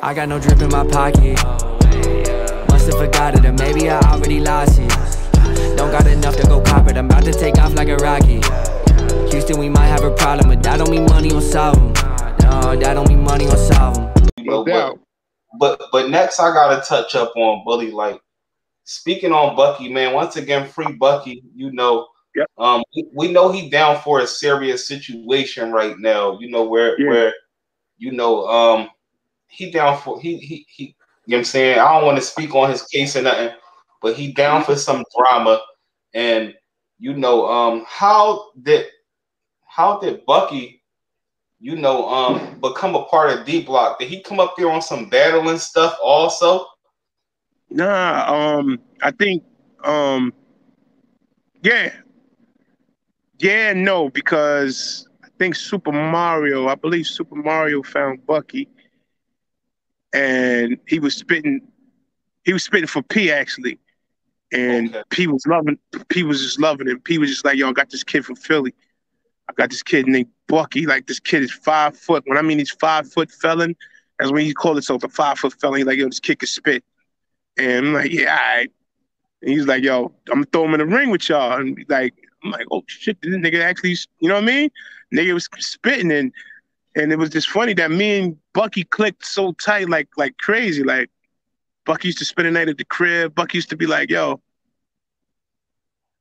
I got no drip in my pocket. Must've forgot it, or maybe I already lost it. Don't got enough to go cop it, I'm about to take off like a rocket. Houston, we might have a problem, but that don't mean money will solve them. No, that don't mean money will solve them. You know, but next I gotta touch up on Bully. Like, speaking on Bucky, man, once again, free Bucky. You know, yep. We know he down for a serious situation right now. You know where you know he down for he you know what I'm saying? I don't want to speak on his case or nothing, but he down for some drama. And you know, how did Bucky, you know, become a part of D Block? Did he come up there on some battling stuff also? Nah, I think yeah, no, because I think I believe Super Mario found Bucky, and he was spitting for P actually, and Okay. P was just loving him. P was just like, yo, I got this kid from Philly. I got this kid named Bucky. Like, this kid is 5 foot. When I mean he's 5 foot felon, that's when he called himself a 5 foot felon. He's like, yo, this kid can spit. And I'm like, yeah, all right. And he's like, yo, I'm gonna throw him in the ring with y'all. And like, I'm like, oh shit, this nigga actually, you know what I mean? Nigga was spitting, and it was just funny that me and Bucky clicked so tight, like crazy. Like, Bucky used to spend the night at the crib. Bucky used to be like, yo,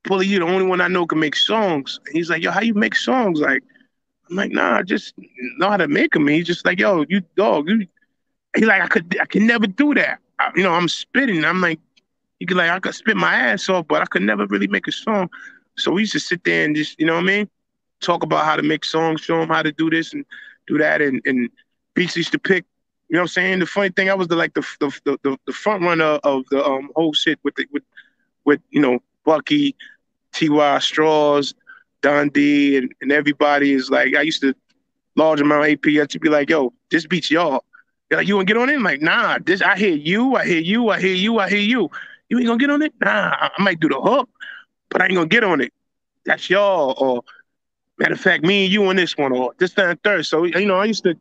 Bully, you the only one I know can make songs. And he's like, yo, how you make songs? Like, I'm like, nah, I just know how to make them. And he's just like, yo, you dog. He like, I could never do that. You know, I'm spitting. I'm like, I could spit my ass off, but I could never really make a song. So we used to sit there and just, you know what I mean, talk about how to make songs, show him how to do this and do that, and Beats used to pick. You know what I'm saying? The funny thing, I was the front runner of the whole shit with you know, Bucky, T.Y. Straws, Don D, and everybody is like, I used to large amount of AP. I used to be like, yo, this beats y'all. They're like, you wanna get on it? I'm like, nah, this I hear you, I hear you, I hear you, I hear you. You ain't gonna get on it? Nah, I might do the hook, but I ain't gonna get on it. That's y'all. Or matter of fact, me and you on this one, or this, that, and third. So, you know, I used to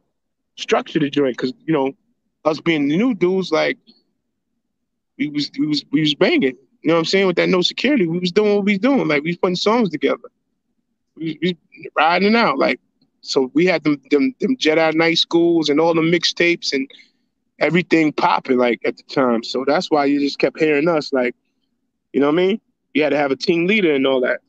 structure the joint because, you know, us being the new dudes, like, we was banging. You know what I'm saying? With that no security, we was doing what we was doing. Like, we was putting songs together. We was riding out. Like, so we had them Jedi Night schools and all the mixtapes and everything popping, like, at the time. So that's why you just kept hearing us, like, you know what I mean? You had to have a team leader and all that.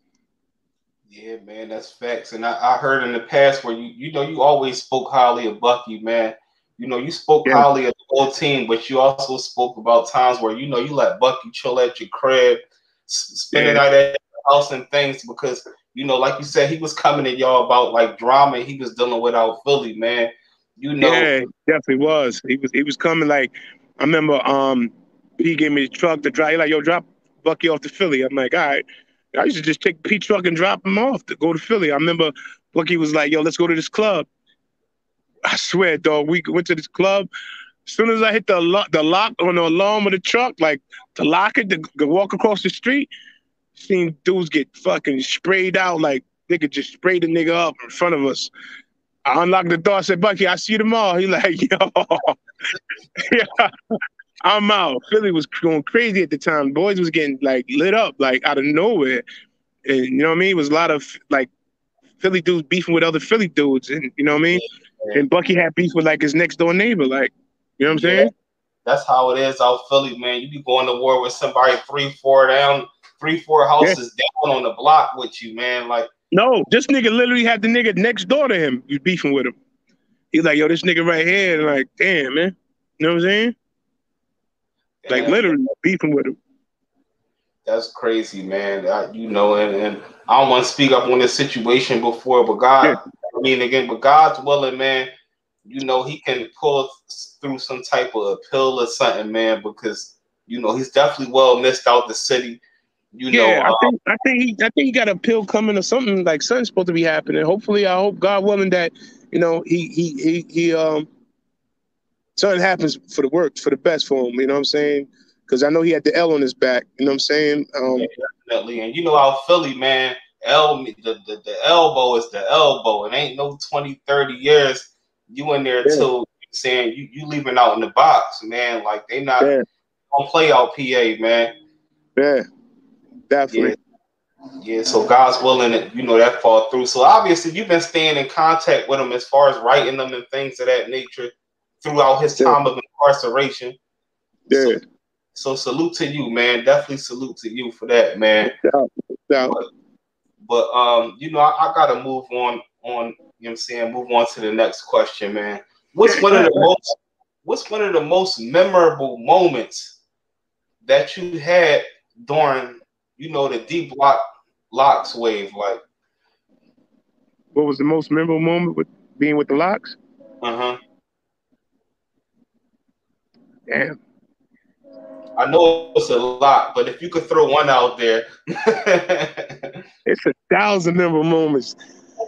Yeah, man, that's facts. And I heard in the past where you know, you always spoke highly of Bucky, man. You know, you spoke highly of the whole team, but you also spoke about times where, you know, you let Bucky chill at your crib, spend the night at your house and things, because, you know, like you said, he was coming at y'all about like drama he was dealing with out Philly, man. You know, yeah, definitely was. He was coming. Like, I remember he gave me the truck to drive. He like, yo, drop Bucky off to Philly. I'm like, all right. I used to just take the P truck and drop him off to go to Philly. I remember Bucky was like, yo, let's go to this club. I swear, dog, we went to this club. As soon as I hit the lock on the alarm of the truck, like to lock it, to walk across the street, seen dudes get fucking sprayed out. Like, they could just spray the nigga up in front of us. I unlocked the door. I said, Bucky, I see you tomorrow. He like, yo, yeah, I'm out. Philly was going crazy at the time. Boys was getting like lit up, like out of nowhere. And you know what I mean? It was a lot of like Philly dudes beefing with other Philly dudes. And you know what I mean? Yeah. And Bucky had beef with like his next door neighbor. Like, you know what I'm saying? That's how it is out Philly, man. You be going to war with somebody 3-4 houses down on the block with you, man. Like, no, this nigga literally had the nigga next door to him. He was beefing with him. He's like, yo, this nigga right here. And like, damn, man. You know what I'm saying? Like, literally beefing with him. That's crazy, man. You know, and I don't want to speak up on this situation before, but God, I mean, again, but God's willing, man. You know, he can pull through some type of appeal or something, man, because, you know, he's definitely well missed out the city. You know, I think he got a pill coming or something, like something's supposed to be happening. Hopefully, I hope, God willing, that, you know, he something happens for the best for him. You know what I'm saying? Because I know he had the L on his back. You know what I'm saying? Yeah, definitely. And you know how Philly, man, the elbow is the elbow. It ain't no 20, 30 years. You in there till saying, you leaving out in the box, man. Like they not gonna play out PA, man. Yeah, definitely. Yeah, so God's willing that that fall through. So obviously you've been staying in contact with him as far as writing them and things of that nature throughout his time of incarceration. Yeah. So salute to you, man. Definitely salute to you for that, man. Yeah. But I gotta move on, you know what I'm saying, move on to the next question, man. What's one of the most memorable moments that you had during, the deep locks wave? Like, what was the most memorable moment with being with the Locks? Damn. I know it's a lot, but if you could throw one out there. It's 1,000 memorable moments.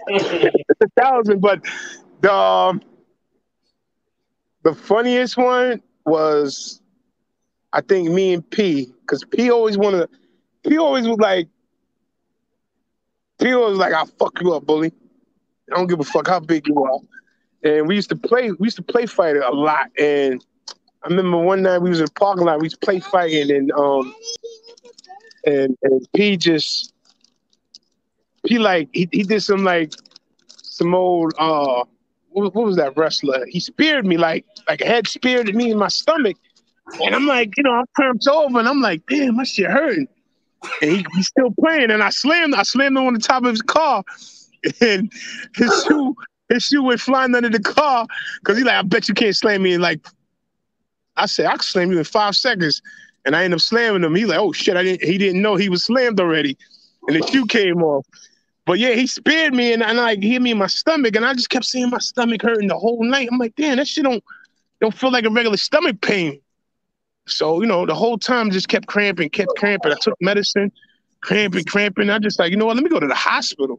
It's 1,000, but the funniest one was, I think, me and P, because P always was like, I'll fuck you up, bully. I don't give a fuck how big you are. And we used to play fight a lot. And I remember one night we was in the parking lot, we used to play fighting, and P he did some old what was that wrestler? He speared me like a head speared me in my stomach. And I'm like, I'm cramped over, and I'm like, damn, my shit hurting. And he's still playing, and I slammed him on the top of his car, and his shoe went flying under the car, because he's like, I bet you can't slam me in I said, I can slam you in 5 seconds. And I ended up slamming him. He's like, oh shit, he didn't know he was slammed already. And the shoe came off. But yeah, he speared me, and he hit me in my stomach, and I just kept seeing my stomach hurting the whole night. I'm like, damn, that shit don't feel like a regular stomach pain. So, the whole time just kept cramping. I took medicine, cramping. I just like, you know what, let me go to the hospital.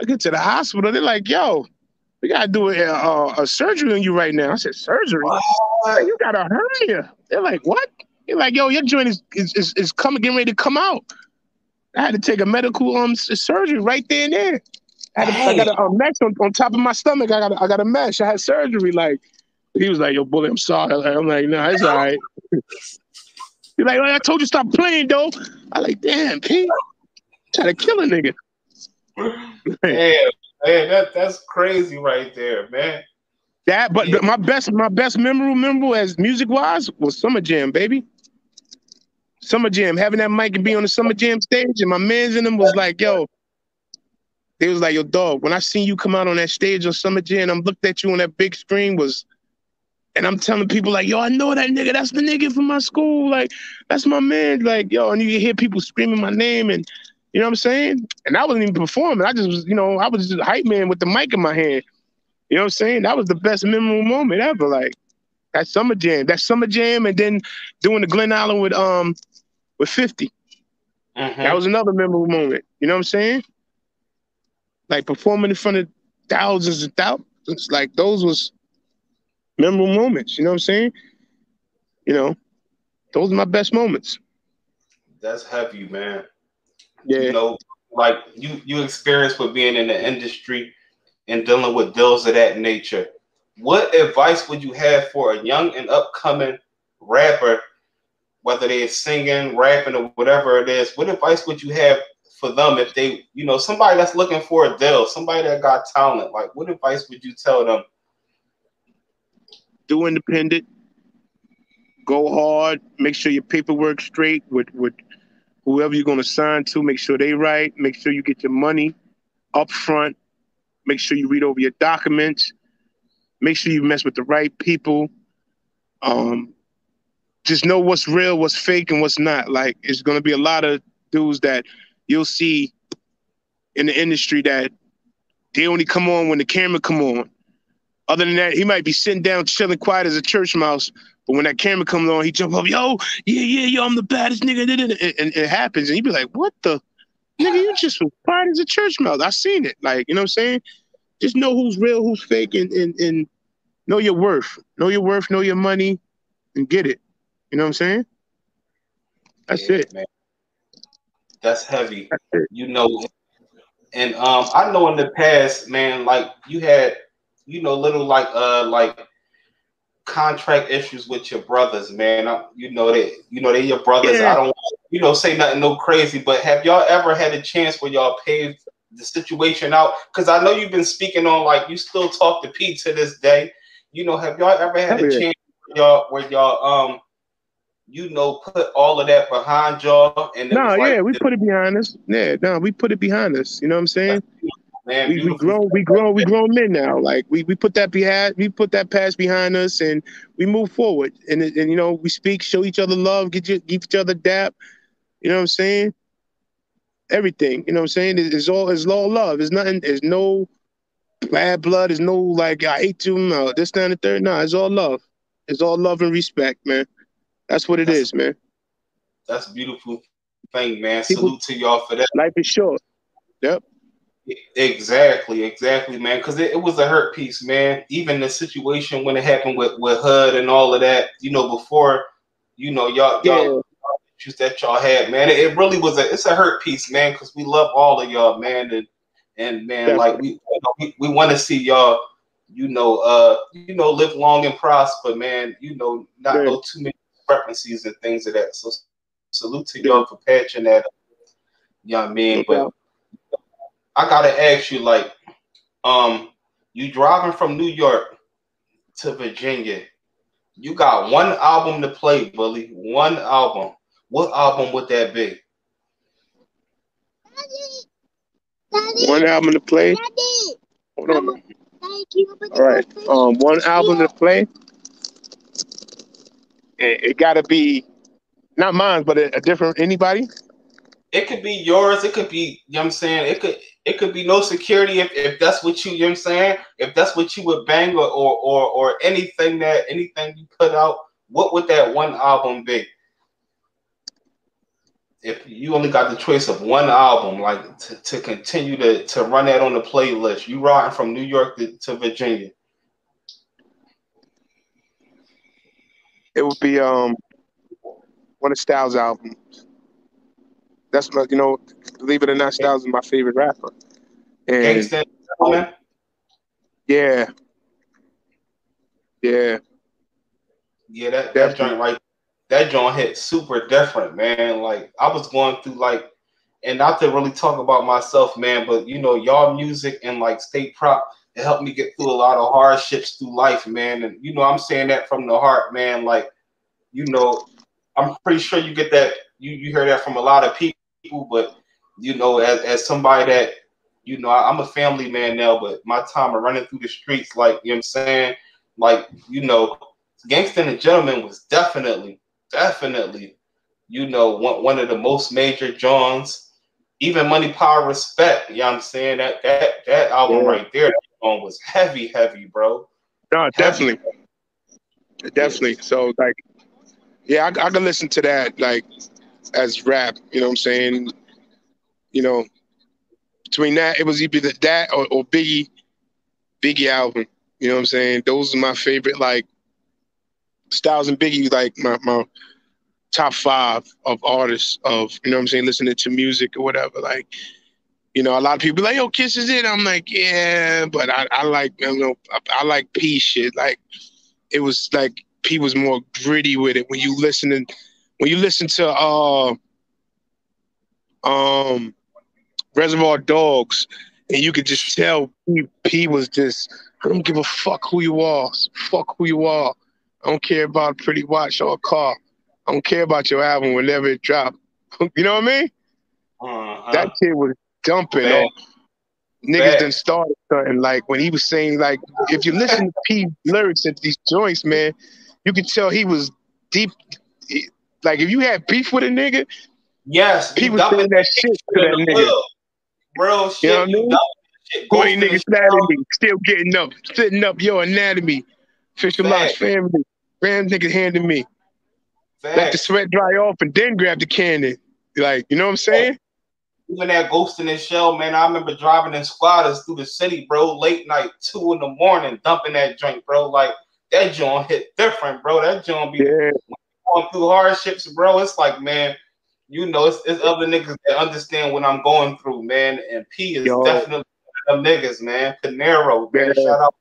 I get to the hospital, they're like, yo, we gotta do a surgery on you right now. I said, surgery? Like, you got a hernia. They're like, what? They're like, yo, your joint is getting ready to come out. I had to take a medical surgery right there and there. I got a mesh on top of my stomach. I got a mesh. I had surgery. Like, he was like, yo, bully, I'm sorry. I'm like, no, it's all right. He's like, I told you stop playing, though. I like, damn, P, try to kill a nigga. Man, that's crazy right there, man. But my best memorable as music wise was Summer Jam, baby. Summer Jam, having that mic and be on the Summer Jam stage, and my mans in them was like, yo, they was like, yo, dog, when I seen you come out on that stage on Summer Jam, I'm looked at you on that big screen and I'm telling people like, yo, I know that nigga, that's the nigga from my school, like, that's my man, like, yo, and you hear people screaming my name, and you know what I'm saying? And I wasn't even performing. I just was, I was just a hype man with the mic in my hand. You know what I'm saying? That was the best memorable moment ever. Like, that Summer Jam, and then doing the Glen Island with 50. That was another memorable moment. You know what I'm saying? Like, performing in front of thousands and thousands. Like, those was memorable moments. You know what I'm saying? Those are my best moments. That's heavy, man. Yeah. Like you experience with being in the industry and dealing with deals of that nature. What advice would you have for a young and upcoming rapper, whether they're singing, rapping, or whatever it is? What advice would you have for them if they, somebody that's looking for a deal, somebody that got talent? Like, what advice would you tell them? Do independent. Go hard. Make sure your paperwork's straight with whoever you're going to sign to. Make sure they right. Make sure you get your money up front. Make sure you read over your documents. Make sure you mess with the right people. Just know what's real, what's fake, and what's not. Like, it's going to be a lot of dudes that you'll see in the industry that they only come on when the camera come on. Other than that, he might be sitting down, chilling quiet as a church mouse. But when that camera comes on, he jump up, yo, I'm the baddest nigga. And it happens. And you be like, what the? Nigga, you just was quiet as a church mouse. I seen it. Like, you know what I'm saying? Just know who's real, who's fake, and know your worth. Know your worth, know your money, and get it. You know what I'm saying? That's it. Man. That's heavy. And I know in the past, man, like you had, little like contract issues with your brothers, man. They your brothers. Yeah. I don't say nothing no crazy, but have y'all ever had a chance where y'all paved the situation out? Because I know you've been speaking on, like, you still talk to Pete to this day. Have y'all ever had a chance where y'all put all of that behind y'all, and it was like, we put it behind us. Yeah, no, we put it behind us. You know what I'm saying? Man, we grown men now. Like we put that past behind us, and we move forward. And we speak, show each other love, give each other dap. You know what I'm saying? Everything. You know what I'm saying? It's all love. There's nothing. There's no bad blood. There's no like I hate you. No, this, that, and the third. No, it's all love. It's all love and respect, man. That's what it is, man. That's a beautiful thing, man. Salute to y'all for that. Life is short. Yep. Exactly, man. Because it was a hurt piece, man. Even the situation when it happened with HUD and all of that, before, y'all issues that y'all had, man. It really was it's a hurt piece, man. Because we love all of y'all, man, and man, definitely. like we want to see y'all, live long and prosper, man. Not go too many discrepancies and things of that. So salute to y'all for patching that up. You know what I mean? But I gotta ask you, like, you driving from New York to Virginia. You got one album to play, Bully. One album. What album would that be? One album to play. Hold on. All right. One album to play. It gotta be not mine, but a different anybody. It could be yours. It could be, you know what I'm saying? It could be No Security if that's what you know what I'm saying? If that's what you would bang or anything you put out, what would that one album be? If you only got the choice of one album, like to continue to run that on the playlist, you riding from New York to Virginia. It would be one of Styles' albums. That's my, believe it or not, Styles is my favorite rapper. And Gangsta, yeah. Yeah, that joint right. That joint hit super different, man. Like I was going through and not to really talk about myself, man, but y'all music and like State Prop, it helped me get through a lot of hardships through life, man. And I'm saying that from the heart, man. Like, I'm pretty sure you get that, you hear that from a lot of people, but as somebody that, I'm a family man now, but my time of running through the streets, like, you know what I'm saying? Like, Gangsta and the Gentleman was definitely, one of the most major Johns. Even Money, Power, Respect, you know what I'm saying? That album right there, that song was heavy, bro. No, definitely. Definitely. So, like, yeah, I can listen to that, like, as rap, you know what I'm saying? Between that, it was either that or Biggie album. You know what I'm saying? Those are my favorite, like, Styles and Biggie, like, my top 5 of artists of, you know what I'm saying, listening to music or whatever. Like, a lot of people like, yo, Kiss is it. I'm like, yeah, but I like, I like P shit. Like, it was like P was more gritty with it. When you listen to Reservoir Dogs, and you could just tell P was just, I don't give a fuck who you are. Fuck who you are. I don't care about a pretty watch or a car. I don't care about your album whenever it dropped. You know what I mean? That kid was dumping or niggas done started something. Like when he was saying, like, if you listen to P lyrics at these joints, man, you could tell he was deep. Like if you had beef with a nigga, yes, P was saying that shit to that nigga. Real shit. You know what I mean? 20 niggas anatomy, still getting up, sitting up your anatomy. Fisher Locks family. Ram nigga handed me. Let the sweat dry off and then grab the cannon. Like, you know what I'm saying? Even that Ghost in the Shell, man, I remember driving in squatters through the city, bro, late night, 2 a.m, dumping that joint, bro. Like, that joint hit different, bro. That joint be going through hardships, bro. It's like, man, it's other niggas that understand what I'm going through, man. And P is definitely one of them niggas, man. Panero, man. Shout out